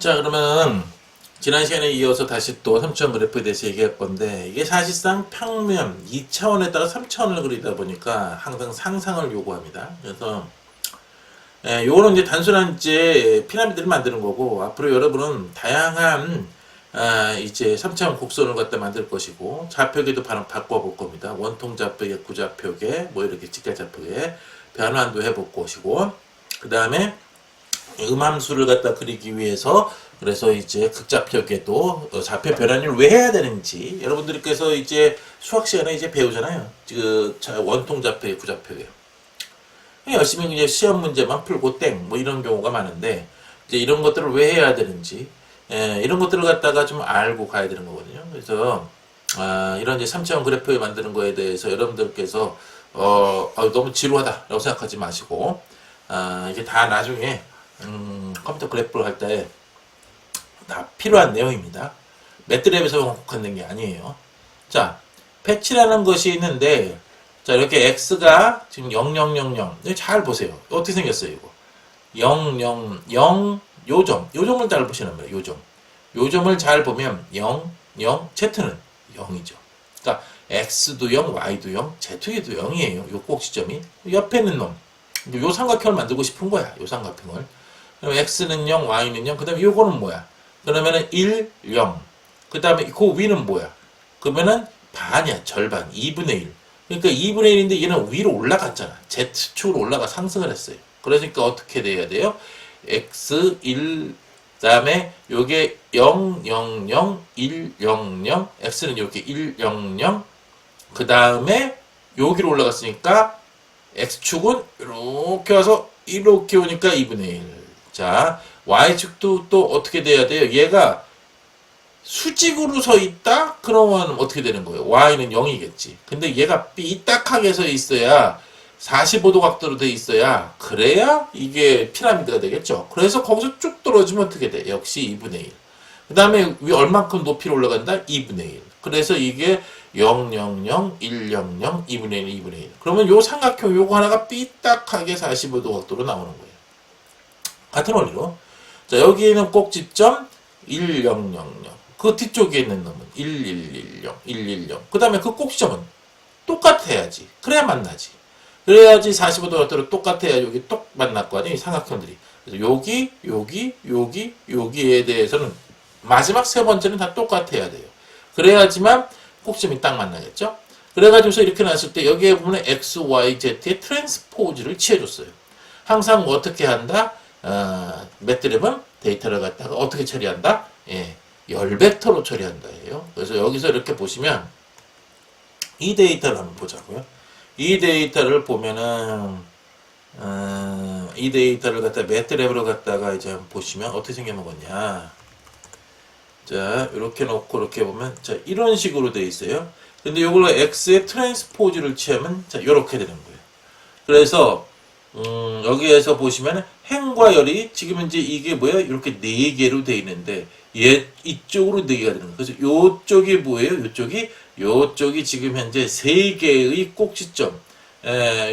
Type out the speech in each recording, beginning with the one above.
자, 그러면 지난 시간에 이어서 다시 또 3차원 그래프에 대해서 얘기할 건데, 이게 사실상 평면 2차원에다가 3차원을 그리다 보니까 항상 상상을 요구합니다. 그래서 요거는 이제 단순한 이제 피라미드를 만드는 거고, 앞으로 여러분은 다양한 이제 3차원 곡선을 갖다 만들 것이고, 좌표계도 바꿔볼 겁니다. 원통 좌표계, 구좌표계, 뭐 이렇게 직각 좌표계 변환도 해볼 것이고, 그 다음에 음함수를 갖다 그리기 위해서 그래서 이제 극좌표계도 좌표 변환을 왜 해야 되는지 여러분들께서 이제 수학 시간에 이제 배우잖아요. 그 원통 좌표계, 구좌표계. 열심히 이제 시험 문제만 풀고 땡 뭐 이런 경우가 많은데 이제 이런 것들을 왜 해야 되는지 이런 것들을 갖다가 좀 알고 가야 되는 거거든요. 그래서 이런 이제 3차원 그래프 만드는 거에 대해서 여러분들께서 너무 지루하다라고 생각하지 마시고 이게 다 나중에 컴퓨터 그래프를 할 때 다 필요한 내용입니다. 매트랩에서 곡하는 게 아니에요. 자, 패치라는 것이 있는데, 자, 이렇게 x가 지금 0000, 잘 보세요. 어떻게 생겼어요, 이거? 000, 요점을 잘 보시는 거예요, 요점. 요점을 잘 보면 0, z는 0이죠. 그러니까 x도 0, y도 0, z도 0이에요. 요 꼭지점이. 옆에 있는 놈. 요 삼각형을 만들고 싶은 거야, 요 삼각형을. 그럼 x는 0, y는 0, 그 다음에 요거는 뭐야? 그러면은 1, 0. 그 다음에 그 위는 뭐야? 그러면은 반이야, 절반. 2분의 1. 그러니까 2분의 1인데 얘는 위로 올라갔잖아. Z축으로 올라가 상승을 했어요. 그러니까 어떻게 돼야 돼요? x 1, 그 다음에 요게 0, 0, 0, 1, 0, 0. x는 이렇게 1, 0, 0. 그 다음에 여기로 올라갔으니까 x축은 이렇게 와서 이렇게 오니까 2분의 1. 자, y축도 또 어떻게 돼야 돼요? 얘가 수직으로 서 있다? 그러면 어떻게 되는 거예요? y는 0이겠지. 근데 얘가 삐딱하게 서 있어야 45도 각도로 돼 있어야 그래야 이게 피라미드가 되겠죠. 그래서 거기서 쭉 떨어지면 어떻게 돼? 역시 2분의 1. 그 다음에 얼만큼 높이로 올라간다? 2분의 1. 그래서 이게 0, 0, 0, 1, 0, 0, 2분의 1, 2분의 1. 그러면 요 삼각형 요거 하나가 삐딱하게 45도 각도로 나오는 거예요. 같은 원리로. 자, 여기에는 꼭지점 1, 0, 0, 0. 그 뒤쪽에 있는 놈은 1, 1, 1, 0, 1, 1, 0. 그 다음에 그 꼭지점은 똑같아야지. 그래야 만나지. 그래야지 45도 각도로 똑같아야 여기 똑 만날 거 아니에요, 삼각형들이. 그래서 여기에 대해서는 마지막 세 번째는 다 똑같아야 돼요. 그래야지만 꼭지점이 딱 만나겠죠? 그래가지고서 이렇게 놨을 때 여기에 보면 x, y, z의 트랜스포즈를 취해줬어요. 항상 어떻게 한다? 매트랩은 데이터를 갖다가 어떻게 처리한다? 예, 열벡터로 처리한다예요. 그래서 여기서 이렇게 보시면 이 데이터를 한번 보자고요. 이 데이터를 보면은 이 데이터를 갖다 매트랩으로 갖다가 이제 한번 보시면 어떻게 생겨먹었냐. 자, 이렇게 놓고 이렇게 보면 자, 이런 식으로 돼 있어요. 근데 이걸로 x의 트랜스포즈를 취하면 자, 이렇게 되는 거예요. 그래서 여기에서 보시면 행과 열이 지금 이제 이게 뭐야? 이렇게 네 개로 돼 있는데 이쪽으로 네 개가 되는 거예요. 그래서 요쪽이 뭐예요? 요쪽이 지금 현재 세 개의 꼭지점,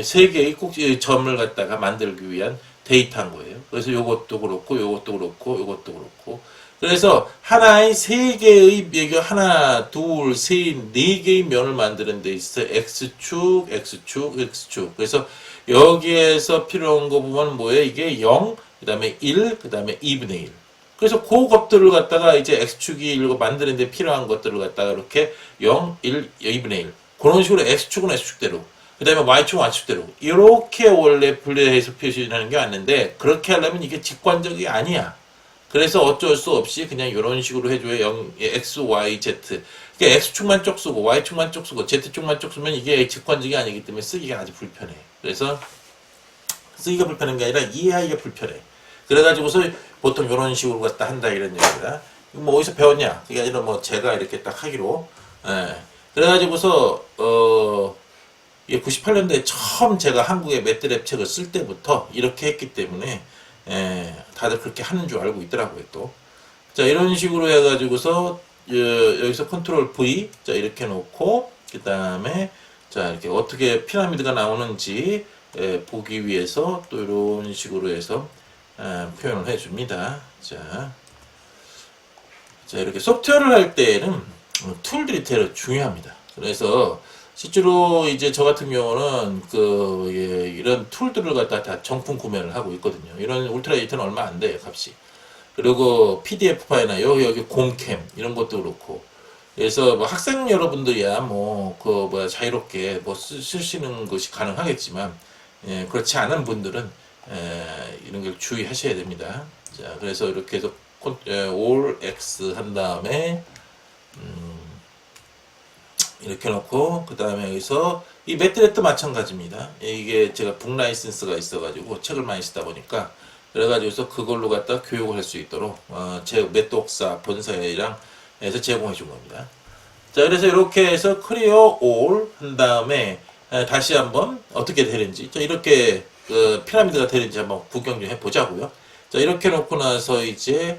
세 개의 꼭지점을 갖다가 만들기 위한 데이터인 거예요. 그래서 요것도 그렇고, 요것도 그렇고, 요것도 그렇고. 그래서 하나의 세 개의 하나, 둘, 셋, 네 개의 면을 만드는 데 있어 x축, x축, x축. 그래서 여기에서 필요한 거 보면 뭐예요? 이게 0, 그 다음에 1, 그 다음에 2분의 1. 그래서 그 것들을 갖다가 이제 x축이 이거 만드는데 필요한 것들을 갖다가 이렇게 0, 1, 2분의 1. 그런 식으로 x축은 x축대로. 그 다음에 y축은 y축대로. 이렇게 원래 분리해서 표시하는 게 맞는데, 그렇게 하려면 이게 직관적이 아니야. 그래서 어쩔 수 없이 그냥 이런 식으로 해줘야 0, x, y, z. 그러니까 x축만 쪽 쓰고, y축만 쪽 쓰고, z축만 쪽 쓰면 이게 직관적이 아니기 때문에 쓰기가 아주 불편해. 그래서 쓰기가 불편한 게 아니라 이해하기가 불편해. 그래가지고서 보통 이런 식으로 갖다 한다 이런 얘기다. 이거 뭐 어디서 배웠냐? 그게 아니라 뭐 제가 이렇게 딱 하기로. 예. 그래가지고서 98년도에 처음 제가 한국의 매트랩 책을 쓸 때부터 이렇게 했기 때문에 다들 그렇게 하는 줄 알고 있더라고요 또. 자, 이런 식으로 해가지고서 여기서 컨트롤 V 자 이렇게 놓고 그 다음에 자 이렇게 어떻게 피라미드가 나오는지 보기 위해서 또 이런 식으로 해서 표현을 해줍니다. 자, 자, 이렇게 소프트웨어를 할 때에는 툴들이 되게 중요합니다. 그래서 실제로 이제 저 같은 경우는 이런 툴들을 갖다 다 정품 구매를 하고 있거든요. 이런 울트라 에디터는 얼마 안 돼요, 값이. 그리고 PDF 파일이나 여기 곰캠 이런 것도 그렇고. 그래서 뭐 학생 여러분들이야 자유롭게 쓰시는 것이 가능하겠지만, 예, 그렇지 않은 분들은 이런 걸 주의하셔야 됩니다. 자, 그래서 이렇게 해서 all x 한 다음에 이렇게 놓고 그 다음에 여기서 이 매트렛도 마찬가지입니다. 이게 제가 북 라이센스가 있어가지고 책을 많이 쓰다 보니까 그래가지고서 그걸로 갖다 교육을 할 수 있도록 제 매트옥사 본사랑 해서 제공해 준 겁니다. 자, 그래서 이렇게 해서 클리어 올 한 다음에 다시 한번 어떻게 되는지, 자, 이렇게 피라미드가 되는지 한번 구경 좀 해보자고요. 자, 이렇게 놓고 나서 이제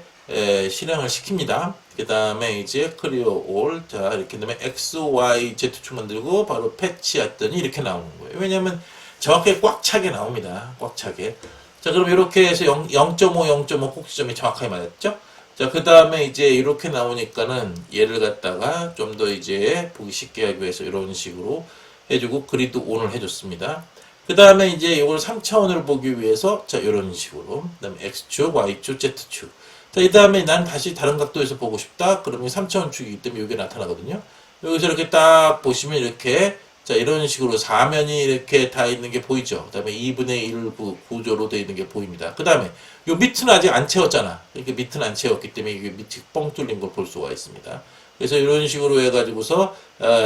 실행을 시킵니다. 그 다음에 이제 클리어 올, 자, 이렇게 되면 x, y, z축 만들고 바로 패치했더니 이렇게 나오는 거예요. 왜냐면 정확하게 꽉 차게 나옵니다. 꽉 차게. 자, 그럼 이렇게 해서 0.5, 0.5 꼭지점이 정확하게 맞았죠? 자, 그 다음에 이제 이렇게 나오니까는 얘를 갖다가 좀 더 이제 보기 쉽게 하기 위해서 이런 식으로 해주고 그리드 온을 해줬습니다. 그 다음에 이제 이걸 3차원으로 보기 위해서 자, 이런 식으로. 그 다음에 X축, Y축, Z축. 자, 이 다음에 난 다시 다른 각도에서 보고 싶다. 그러면 3차원 축이기 때문에 이게 나타나거든요. 여기서 이렇게 딱 보시면 이렇게 자, 이런 식으로 사면이 이렇게 다 있는 게 보이죠. 그 다음에 2분의 1 구조로 되어 있는 게 보입니다. 그 다음에 요 밑은 아직 안 채웠잖아. 이렇게 밑은 안 채웠기 때문에 이게 밑이 뻥 뚫린 걸 볼 수가 있습니다. 그래서 이런 식으로 해가지고서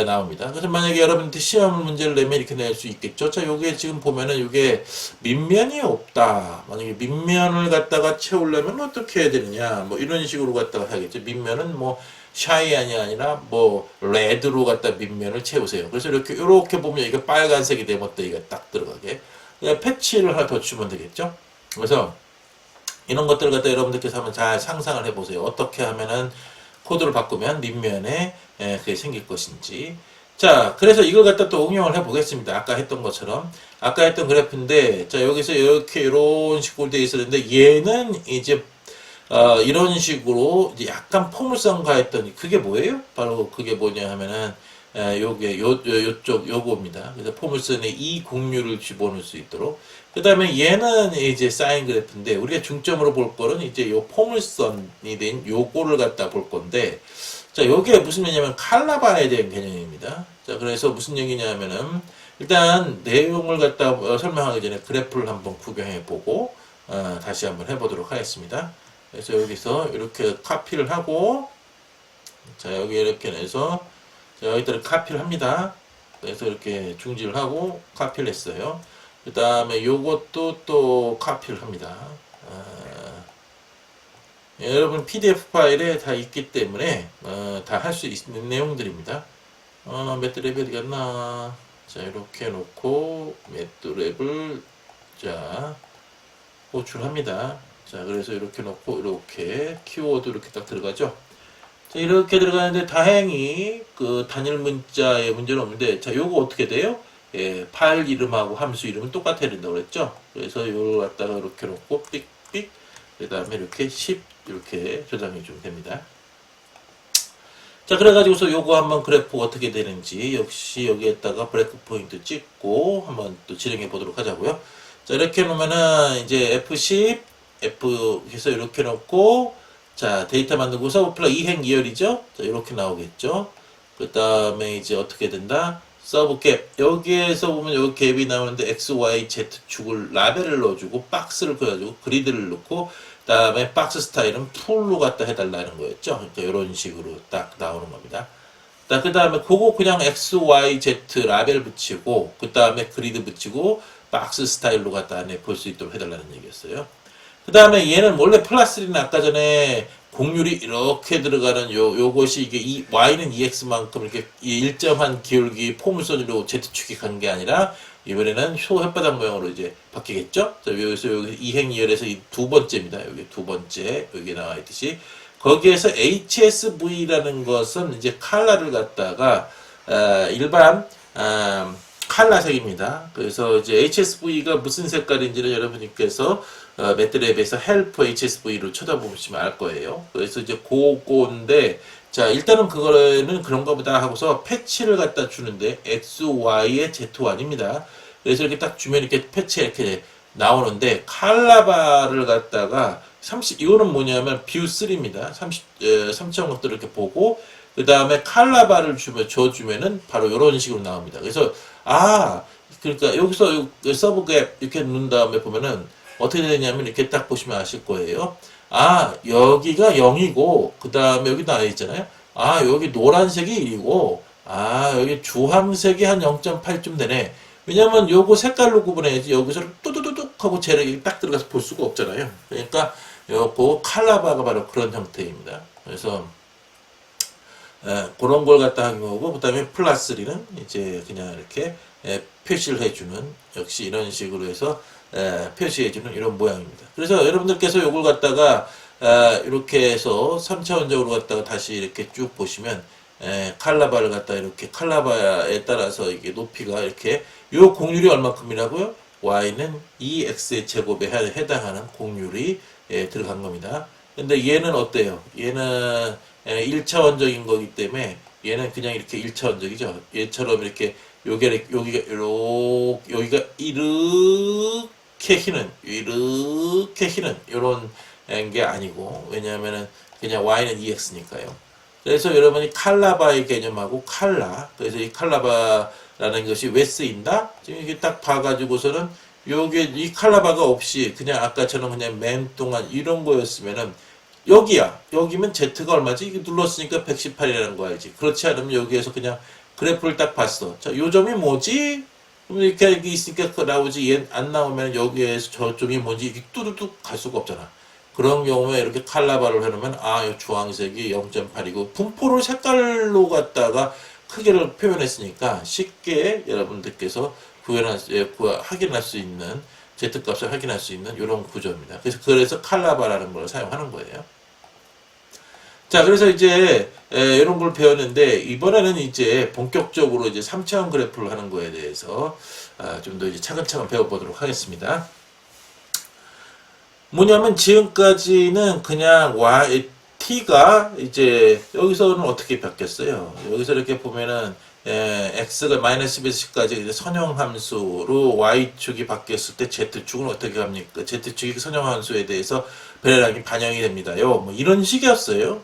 나옵니다. 그래서 만약에 여러분들 시험 문제를 내면 이렇게 낼 수 있겠죠. 자, 요게 지금 보면은 요게 밑면이 없다. 만약에 밑면을 갖다가 채우려면 어떻게 해야 되느냐. 뭐 이런 식으로 갖다가 하겠죠. 밑면은 뭐 샤이안이 아니라 뭐 레드로 갖다 밑면을 채우세요. 그래서 이렇게 보면 이게 빨간색이 되면 또 이게 딱 들어가게. 그냥 패치를 하나 더 주면 되겠죠. 그래서 이런 것들을 갖다 여러분들께서 한번 잘 상상을 해보세요. 어떻게 하면은 코드를 바꾸면 밑면에 그게 생길 것인지. 자, 그래서 이걸 갖다 또 응용을 해보겠습니다. 아까 했던 것처럼. 아까 했던 그래프인데, 자, 여기서 이렇게, 이런 식으로 되어 있었는데, 얘는 이제, 이런 식으로 이제 약간 포물선 가했더니, 그게 뭐예요? 바로 그게 뭐냐 하면은, 요쪽, 요거입니다. 그래서 포물선에 이 곡률을 집어넣을 수 있도록. 그 다음에 얘는 이제 사인 그래프인데, 우리가 중점으로 볼 거는 이제 요 포물선이 된 요거를 갖다 볼 건데, 자, 요게 무슨 얘기냐면 칼라바에 대한 개념입니다. 자, 그래서 무슨 얘기냐면은, 일단 내용을 갖다 설명하기 전에 그래프를 한번 구경해 보고, 다시 한번 해보도록 하겠습니다. 그래서 여기서 이렇게 카피를 하고, 자, 여기 이렇게 내서, 자, 여기다가 카피를 합니다. 그래서 이렇게 중지를 하고 카피를 했어요. 그 다음에 요것도 또 카피를 합니다. 여러분 PDF 파일에 다 있기 때문에 다 할 수 있는 내용들입니다. 매트랩이 어디 갔나? 자, 이렇게 놓고 매트랩을 자 호출합니다. 자, 그래서 이렇게 놓고 이렇게 키워드 이렇게 딱 들어가죠. 자, 이렇게 들어가는데 다행히 그 단일 문자에 문제는 없는데, 자, 요거 어떻게 돼요? 예, 파일 이름하고 함수 이름은 똑같아야 된다고 그랬죠? 그래서 요걸 갖다가 이렇게 놓고 삑삑, 그 다음에 이렇게 10 이렇게 저장해 주면 됩니다. 자, 그래가지고서 요거 한번 그래프 어떻게 되는지 역시 여기에다가 브레이크 포인트 찍고 한번 또 진행해 보도록 하자고요. 자, 이렇게 놓으면은 이제 F10, F 해서 이렇게 놓고, 자, 데이터 만들고서 플러 2행 2열이죠? 자, 이렇게 나오겠죠? 그 다음에 이제 어떻게 된다? 서브 갭. 여기에서 보면 여기 갭이 나오는데 X, Y, Z 축을 라벨을 넣어주고 박스를 그려주고 그리드를 넣고 그 다음에 박스 스타일은 풀로 갖다 해달라는 거였죠. 그러니까 이런 식으로 딱 나오는 겁니다. 그 다음에 그거 그냥 X, Y, Z 라벨 붙이고 그 다음에 그리드 붙이고 박스 스타일로 갖다 안에 볼 수 있도록 해달라는 얘기였어요. 그 다음에 얘는 원래 플러스 3는 아까 전에 곡률이 이렇게 들어가는 요것이 이게 Y는 EX만큼 이렇게 일정한 기울기 포물선으로 Z축이 간 게 아니라 이번에는 소 혓바닥 모양으로 이제 바뀌겠죠? 자, 여기서 여기 2행 2열에서 이 두 번째입니다. 여기 두 번째, 여기 나와 있듯이. 거기에서 HSV라는 것은 이제 칼라를 갖다가, 일반, 칼라색입니다. 그래서 이제 HSV가 무슨 색깔인지는 여러분께서 매트랩에서 help HSV를 쳐다보시면 알 거예요. 그래서 이제 그건데, 자, 일단은 그거는 그런가 보다 하고서 패치를 갖다 주는데, XY의 Z1입니다. 그래서 이렇게 딱 주면 이렇게 패치 이렇게 나오는데, 칼라바를 갖다가 이거는 뭐냐면 뷰 3입니다. 3차 것들을 이렇게 보고, 그 다음에 칼라바를 줘주면은 바로 이런 식으로 나옵니다. 그래서, 그러니까 여기서 서브갭 이렇게 누른 다음에 보면은 어떻게 되냐면 이렇게 딱 보시면 아실 거예요. 여기가 0이고, 그 다음에 여기 나와 있잖아요. 여기 노란색이 1이고, 여기 주황색이 한 0.8쯤 되네. 왜냐면 요거 색깔로 구분해야지 여기서 뚜두두둑 하고 재력이 딱 들어가서 볼 수가 없잖아요. 그러니까 요거 칼라바가 바로 그런 형태입니다. 그래서 그런 걸 갖다 한 거고, 그 다음에 플러스 3는 이제 그냥 이렇게 표시를 해주는, 역시 이런 식으로 해서 표시해주는 이런 모양입니다. 그래서 여러분들께서 요걸 갖다가 이렇게 해서 3차원적으로 갖다가 다시 이렇게 쭉 보시면 칼라바를 갖다 이렇게 칼라바에 따라서 이게 높이가 이렇게 요 공률이 얼마큼이라고요? y는 2x의 제곱에 해당하는 공률이 들어간 겁니다. 근데 얘는 어때요? 얘는 1차원적인 거기 때문에 얘는 그냥 이렇게 1차원적이죠. 얘처럼 이렇게 여기가 이렇게 휘는 이런 게 아니고, 왜냐하면은 그냥 y는 2x니까요. 그래서 여러분이 칼라바의 개념하고 그래서 이 칼라바라는 것이 왜 쓰인다? 지금 이게 딱 봐가지고서는 이 칼라바가 없이 그냥 아까처럼 그냥 맨 동안 이런 거였으면은 여기면 Z가 얼마지? 이거 눌렀으니까 118이라는 거 알지? 그렇지 않으면 여기에서 그냥 그래프를 딱 봤어. 자, 요 점이 뭐지? 그럼 이렇게 있으니까 나오지. 얘 안 나오면 여기에서 저점이 뭔지 이렇게 뚜두둑 갈 수가 없잖아. 그런 경우에 이렇게 칼라바를 해놓으면 이 주황색이 0.8이고 분포를 색깔로 갖다가 크기를 표현했으니까 쉽게 여러분들께서 확인할 수 있는 Z값을 확인할 수 있는 이런 구조입니다. 그래서 칼라바라는 걸 사용하는 거예요. 자, 그래서 이제 이런 걸 배웠는데, 이번에는 이제 본격적으로 이제 3차원 그래프를 하는 거에 대해서 좀 더 이제 차근차근 배워보도록 하겠습니다. 뭐냐면 지금까지는 그냥 t가 이제 여기서는 어떻게 바뀌었어요? 여기서 이렇게 보면은 x가 마이너스 10에서 10까지 선형함수로 y축이 바뀌었을 때 z축은 어떻게 합니까? z축이 선형함수에 대해서 배열량이 반영이 됩니다요. 뭐 이런 식이었어요.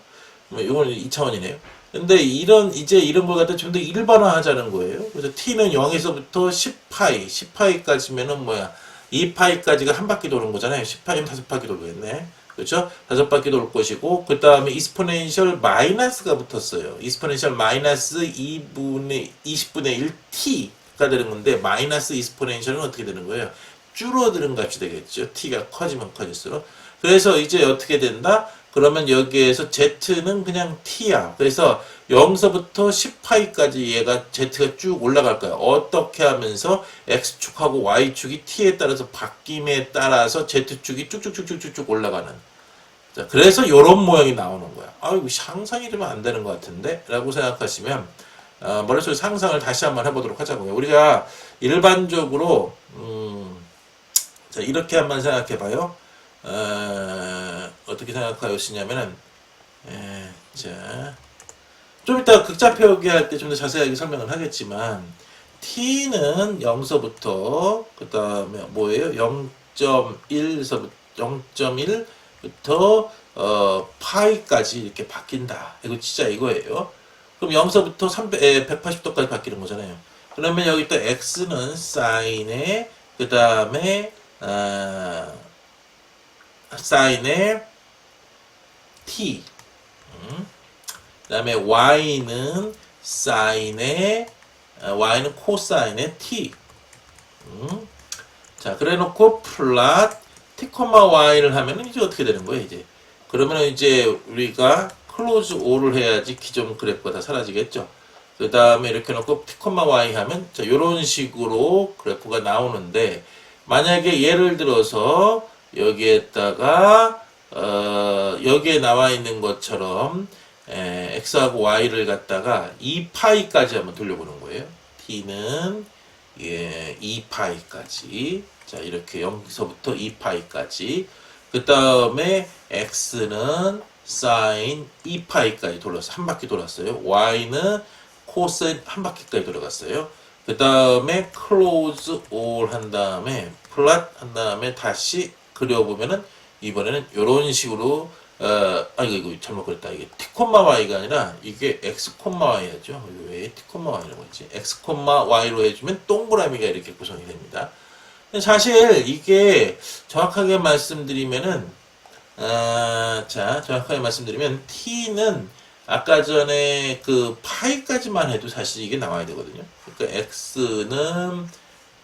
이건 2차원이네요. 근데 이제 이런 걸 갖다 좀 더 일반화 하자는 거예요. 그래서 t는 0에서부터 10파이까지면은 2파이까지가 한 바퀴 도는 거잖아요. 10파이면 5바퀴 돌겠네. 그렇죠? 5바퀴 돌 것이고, 그 다음에 이스포넨셜 마이너스가 붙었어요. 이스포넨셜 마이너스 20분의 1t가 되는 건데, 마이너스 이스포넨셜은 어떻게 되는 거예요? 줄어드는 값이 되겠죠. t가 커지면 커질수록. 그래서 이제 어떻게 된다? 그러면 여기에서 z는 그냥 t야. 그래서 0서부터 10파이까지 얘가 z가 쭉 올라갈 거야. 어떻게 하면서 x축하고 y축이 t에 따라서 바뀜에 따라서 z축이 쭉쭉쭉쭉쭉 올라가는. 자, 그래서 이런 모양이 나오는 거야. 이거 상상이 되면 안 되는 것 같은데? 라고 생각하시면 머릿속에 상상을 다시 한번 해보도록 하자고요. 우리가 일반적으로 자, 이렇게 한번 생각해봐요. 어떻게 생각하시냐면은 자, 좀 이따 극자 표기 할 때 좀 더 자세하게 설명을 하겠지만, t는 0서부터 그 다음에 뭐예요? 0.1서부터 0.1부터 파이까지 이렇게 바뀐다. 이거 진짜 이거예요. 그럼 0서부터 180도까지 바뀌는 거잖아요. 그러면 여기 또 x는 사인에 그 다음에 사인의 t, 그 다음에 y는 사인의 y는 코사인의 t. 자, 그래놓고 플롯 t, y를 하면은 이제 어떻게 되는 거예요? 이제 그러면 이제 우리가 클로즈 O를 해야지 기존 그래프가 다 사라지겠죠. 그 다음에 이렇게 놓고 t, y 하면 자, 요런 식으로 그래프가 나오는데, 만약에 예를 들어서 여기에다가 여기에 나와 있는 것처럼 x하고 y를 갖다가 2파이까지 한번 돌려보는 거예요. t는 예, 2파이까지. 자, 이렇게 여기서부터 2파이까지. 그 다음에 x는 sin 2파이까지 돌았어요. 한 바퀴 돌았어요. y는 코사인 한 바퀴까지 돌아갔어요. 그 다음에 close all 한 다음에 플랫 한 다음에 다시 그려보면은 이번에는 이런 식으로 이거 잘못 그랬다. 이게 t, y가 아니라 이게 x, y죠. 왜 t, y라고 했지? x, y로 해주면 동그라미가 이렇게 구성이 됩니다. 사실 이게 정확하게 말씀드리면은 정확하게 말씀드리면 t는 아까 전에 그 파이까지만 해도 사실 이게 나와야 되거든요. 그러니까 x는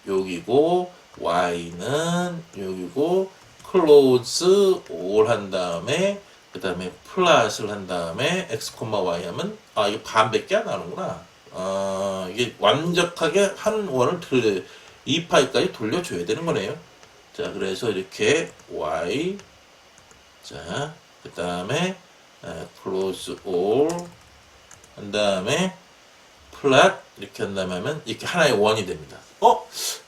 여기고 y는 여기고 close all 한 다음에 그 다음에 플러스를 한 다음에 x, y 하면 이게 반밖에 안 나오는구나. 이게 완벽하게 한 원을 2파이까지 돌려줘야 되는 거네요. 자, 그래서 이렇게 y 자, 그 다음에 close all 한 다음에 플랫 이렇게 한 다음에 하면 이렇게 하나의 원이 됩니다.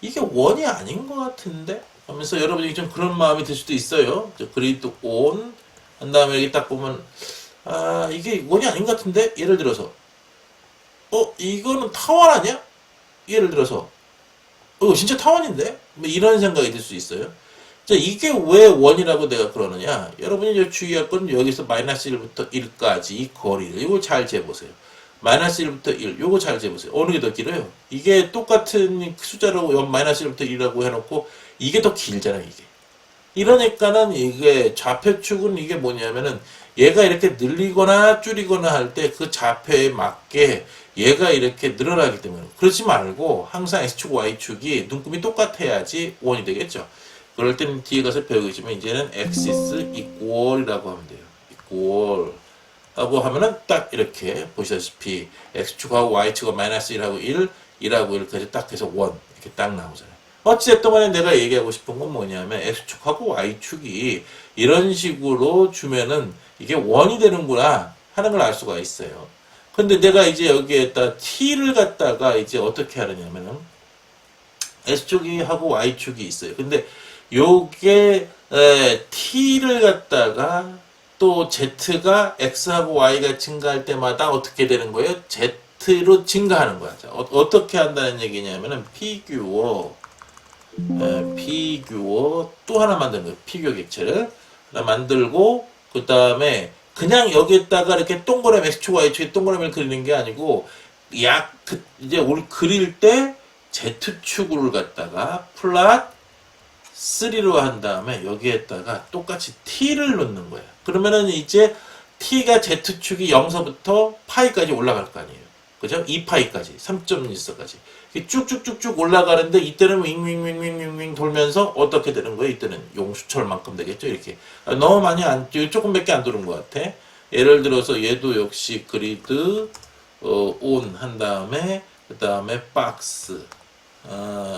이게 원이 아닌 것 같은데? 하면서 여러분이 좀 그런 마음이 들 수도 있어요. 그리드 온 한 다음에 이렇게 딱 보면 이게 원이 아닌 것 같은데? 예를 들어서 이거는 타원 아니야? 예를 들어서 진짜 타원인데? 뭐 이런 생각이 들 수 있어요. 자, 이게 왜 원이라고 내가 그러느냐? 여러분이 주의할 건 여기서 마이너스 1부터 1까지 이 거리를 이거 잘 재보세요. 마이너스 1부터 1 요거 잘 재보세요. 어느 게 더 길어요? 이게 똑같은 숫자로 마이너스 1부터 1이라고 해놓고 이게 더 길잖아요. 이게. 이러니까는 이게 좌표축은 이게 뭐냐면은 얘가 이렇게 늘리거나 줄이거나 할 때 그 좌표에 맞게 얘가 이렇게 늘어나기 때문에 그렇지 말고 항상 X축, Y축이 눈금이 똑같아야지 원이 되겠죠. 그럴 때는 뒤에 가서 배우겠지만 이제는 axis equal이라고 하면 돼요. equal 하고 하면은 딱 이렇게 보시다시피 X축하고 Y축하고 마이너스 1하고 1하고 이렇게 해서 딱 해서 1 이렇게 딱 나오잖아요. 어찌됐든 간에 내가 얘기하고 싶은 건 뭐냐면 X축하고 Y축이 이런 식으로 주면은 이게 원이 되는구나 하는 걸 알 수가 있어요. 근데 내가 이제 여기에다 T를 갖다가 이제 어떻게 하느냐면은 S축이 하고 Y축이 있어요. 근데 요게 T를 갖다가 또 Z가 X하고 Y가 증가할 때마다 어떻게 되는 거예요? Z로 증가하는 거야. 자, 어떻게 한다는 얘기냐면은 피규어 또 하나 만드는 거예요. 피규어 객체를 하나 만들고 그 다음에 그냥 여기에다가 이렇게 동그라미 X축 Y축에 동그라미를 그리는 게 아니고 이제 우리 그릴 때 Z축을 갖다가 플랫 3로 한 다음에 여기에다가 똑같이 T를 넣는 거예요. 그러면은 이제 T가 Z축이 0서부터 파이까지 올라갈 거 아니에요. 그죠? 2파이까지, 3.14까지. 쭉쭉쭉쭉 올라가는데 이때는 윙윙윙윙윙 돌면서 어떻게 되는 거예요? 이때는 용수철만큼 되겠죠? 이렇게. 너무 많이 조금밖에 안 도는 것 같아. 예를 들어서 얘도 역시 그리드, 온 한 다음에, 그 다음에 박스.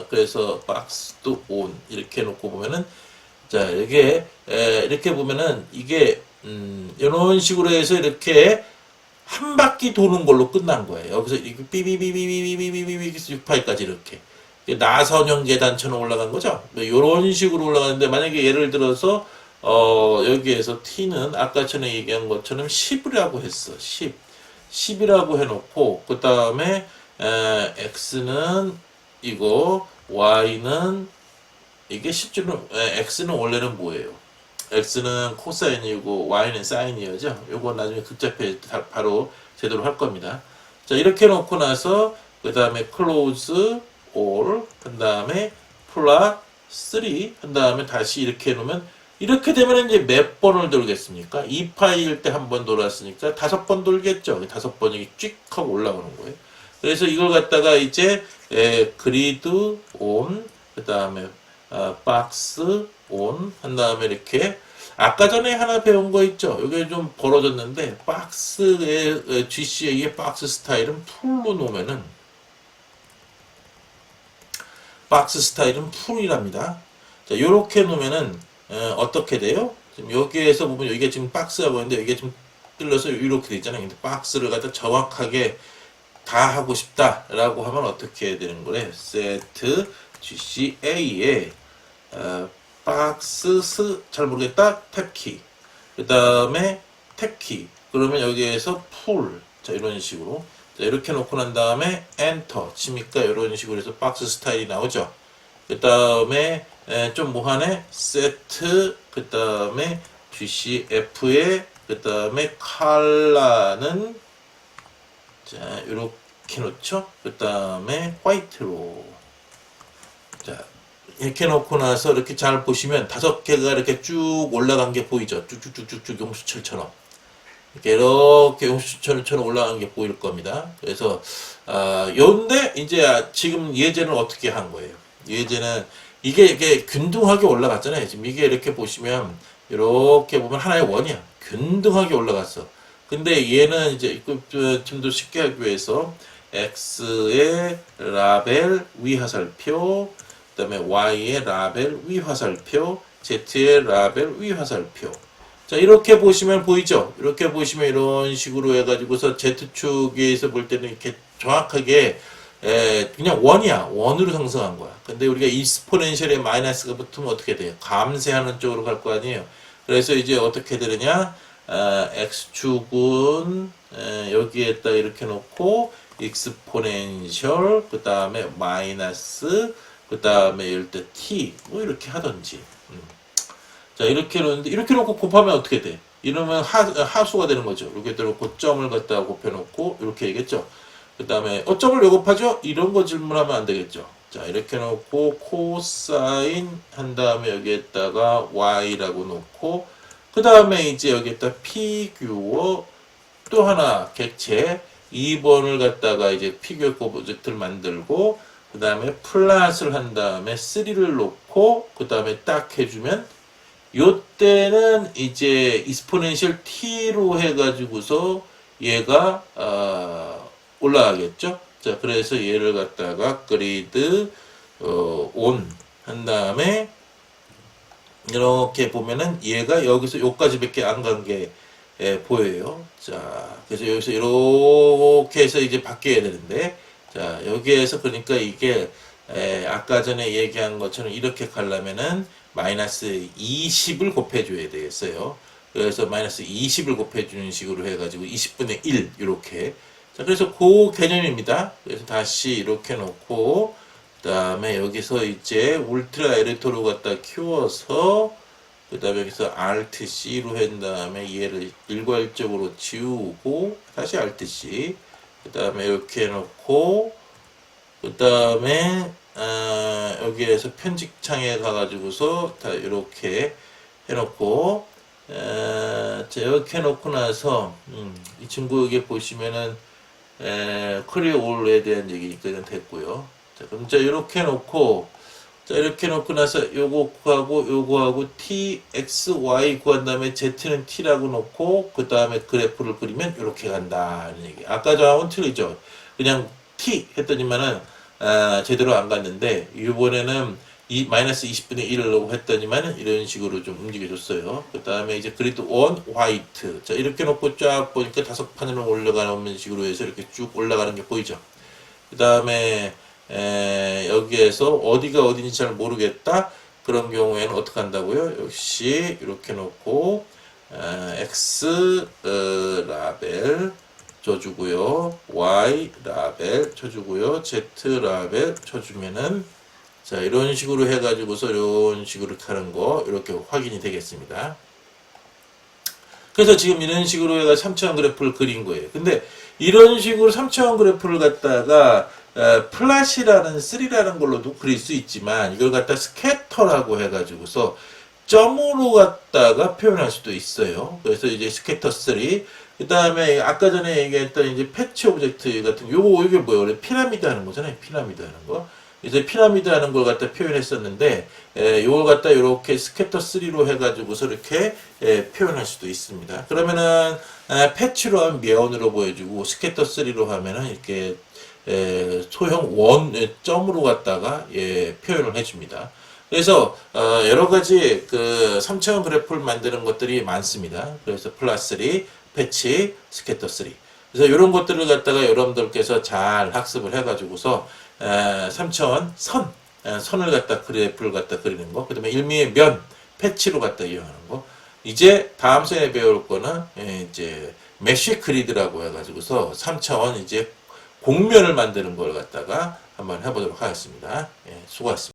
그래서 박스도 온 이렇게 해놓고 보면은 자 이렇게 보면은 이게 이런 식으로 해서 이렇게 한 바퀴 도는 걸로 끝난 거예요. 여기서 이렇게 삐비비비비비비비비 6파이까지 이렇게 나선형 계단처럼 올라간 거죠. 이런 식으로 올라가는데 만약에 예를 들어서 여기에서 t는 아까 전에 얘기한 것처럼 10이라고 했어. 10이라고 해놓고 그 다음에 x는 이거 y는 이게 10주는 x는 원래는 뭐예요? x는 코사인이고 y는 사인이죠. 요거 나중에 극좌표에 바로 제대로 할 겁니다. 자 이렇게 놓고 나서 그 다음에 close all 그 다음에 플랫 3 한 다음에 다시 이렇게 해놓으면 이렇게 되면 이제 몇 번을 돌겠습니까? 2파이일 때 한 번 돌았으니까 5번 돌겠죠. 5번이 쭉 하고 올라오는 거예요. 그래서 이걸 갖다가 이제 그리드 온, 그 다음에 박스 온, 한 다음에 이렇게 아까 전에 하나 배운 거 있죠? 이게 좀 벌어졌는데 박스의 GCA의 박스 스타일은 풀로 놓으면은 박스 스타일은 풀이랍니다. 자, 요렇게 놓으면은 어떻게 돼요? 지금 여기에서 보면 여기가 지금 박스라고 하는데 이게 좀 뚫려서 이렇게 돼 있잖아요. 근데 박스를 갖다 정확하게 다 하고 싶다라고 하면 어떻게 해야 되는 거래? set GCA에 박스 잘 모르겠다 탭키 그 다음에 탭키 그러면 여기에서 풀 자 이런 식으로 자, 이렇게 놓고 난 다음에 엔터 치니까 이런 식으로 해서 박스 스타일이 나오죠. 그 다음에 좀 뭐하네 세트 그 다음에 GCF에 그 다음에 컬러는 자 이렇게 놓죠. 그 다음에 화이트로 자 이렇게 놓고 나서 이렇게 잘 보시면 5개가 이렇게 쭉 올라간 게 보이죠. 쭉쭉쭉쭉쭉 용수철처럼 이렇게 용수철처럼 올라간 게 보일 겁니다. 그래서 요런데 이제 지금 예제는 어떻게 한 거예요? 예제는 이게 균등하게 올라갔잖아요. 지금 이게 이렇게 보시면 이렇게 보면 하나의 원이야. 균등하게 올라갔어. 근데 얘는 이제 좀 더 쉽게 하기 위해서 x의 라벨 위화살표 그 다음에 y의 라벨 위화살표 z의 라벨 위화살표 자 이렇게 보시면 보이죠. 이렇게 보시면 이런 식으로 해가지고서 z축에서 볼 때는 이렇게 정확하게 그냥 원이야. 원으로 형성한 거야. 근데 우리가 익스포넨셜에 마이너스가 붙으면 어떻게 돼요? 감쇄하는 쪽으로 갈 거 아니에요. 그래서 이제 어떻게 되느냐 x축은 여기에다 이렇게 놓고 익스포넨셜 그 다음에 마이너스 그 다음에 이럴 때 t 뭐 이렇게 하던지 자 이렇게 놓는데 이렇게 놓고 곱하면 어떻게 돼? 이러면 하수가 되는 거죠. 이렇게 놓고 점을 갖다가 곱해놓고 이렇게 얘기했죠. 그 다음에 점을 왜 곱하죠? 이런 거 질문하면 안 되겠죠. 자 이렇게 놓고 코사인 한 다음에 여기에다가 y라고 놓고 그 다음에 이제 여기에다 피규어 또 하나 객체 2번을 갖다가 이제 피규어 오브젝트를 만들고 그 다음에 플랫을 한 다음에 3를 놓고 그 다음에 딱 해주면 요때는 이제 익스포넨셜 t로 해가지고서 얘가 올라가겠죠. 자 그래서 얘를 갖다가 그리드 온 한 다음에 이렇게 보면은 얘가 여기서 요까지밖에 안 간 게 보여요. 자 그래서 여기서 이렇게 해서 이제 바뀌어야 되는데 자 여기에서 그러니까 이게 아까 전에 얘기한 것처럼 이렇게 가려면은 마이너스 20을 곱해줘야 되겠어요. 그래서 마이너스 20을 곱해주는 식으로 해가지고 20분의 1 이렇게 자 그래서 그 개념입니다. 그래서 다시 이렇게 놓고 그 다음에 여기서 이제 울트라 에디터로 갖다 키워서 그 다음에 여기서 Alt C로 한 다음에 얘를 일괄적으로 지우고 다시 Alt C 그 다음에 이렇게 해놓고 그 다음에 여기에서 편집창에 가가지고서 다 이렇게 해놓고 자 이렇게 해놓고 나서 이 친구 여기 보시면은 커리어 올에 대한 얘기니까 이건 됐고요. 자 그럼 자 이렇게 해놓고 자 이렇게 해놓고 나서 요거하고 t, x, y 구한 다음에 z는 t라고 놓고 그 다음에 그래프를 그리면 이렇게 간다는 얘기. 아까 저하고는 틀리죠. 그냥 t 했더니만은 제대로 안 갔는데 이번에는 이 마이너스 20분의 1을 했더니만은 이런 식으로 좀 움직여줬어요. 그 다음에 이제 그리드 온 화이트 자 이렇게 놓고 쫙 보니까 5판으로 올라가는 식으로 해서 이렇게 쭉 올라가는 게 보이죠. 그 다음에 여기에서 어디가 어딘지 잘 모르겠다 그런 경우에는 어떻게 한다고요? 역시 이렇게 놓고 x 라벨 쳐주고요, y 라벨 쳐주고요, z 라벨 쳐주면은 자 이런 식으로 해가지고서 이런 식으로 하는 거 이렇게 확인이 되겠습니다. 그래서 지금 이런 식으로 해가 3차원 그래프를 그린 거예요. 근데 이런 식으로 3차원 그래프를 갖다가 플랫이라는 3라는 걸로도 그릴 수 있지만 이걸 갖다 스캐터라고 해가지고서 점으로 갖다가 표현할 수도 있어요. 그래서 이제 스캐터 3. 그 다음에 아까 전에 얘기했던 이제 패치 오브젝트 같은 요거 이게 뭐예요? 원래 피라미드 하는 거잖아요. 피라미드 하는 거. 이제 피라미드 하는 걸 갖다 표현했었는데 요걸 갖다 이렇게 스캐터 3로 해가지고서 이렇게 표현할 수도 있습니다. 그러면은 패치로 하면 면으로 보여주고 스캐터 3로 하면은 이렇게 소형 원 점으로 갖다가 표현을 해줍니다. 그래서 여러 가지 그 3차원 그래프를 만드는 것들이 많습니다. 그래서 플랫 3, 패치, 스캐터 3. 그래서 이런 것들을 갖다가 여러분들께서 잘 학습을 해가지고서 3차원 선을 갖다 그래프를 갖다 그리는 거, 그다음에 일미의 면 패치로 갖다 이용하는 거. 이제 다음 시간에 배울 거는 이제 메쉬 그리드라고 해가지고서 3차원 이제 공면을 만드는 걸 갖다가 한번 해보도록 하겠습니다. 수고하셨습니다.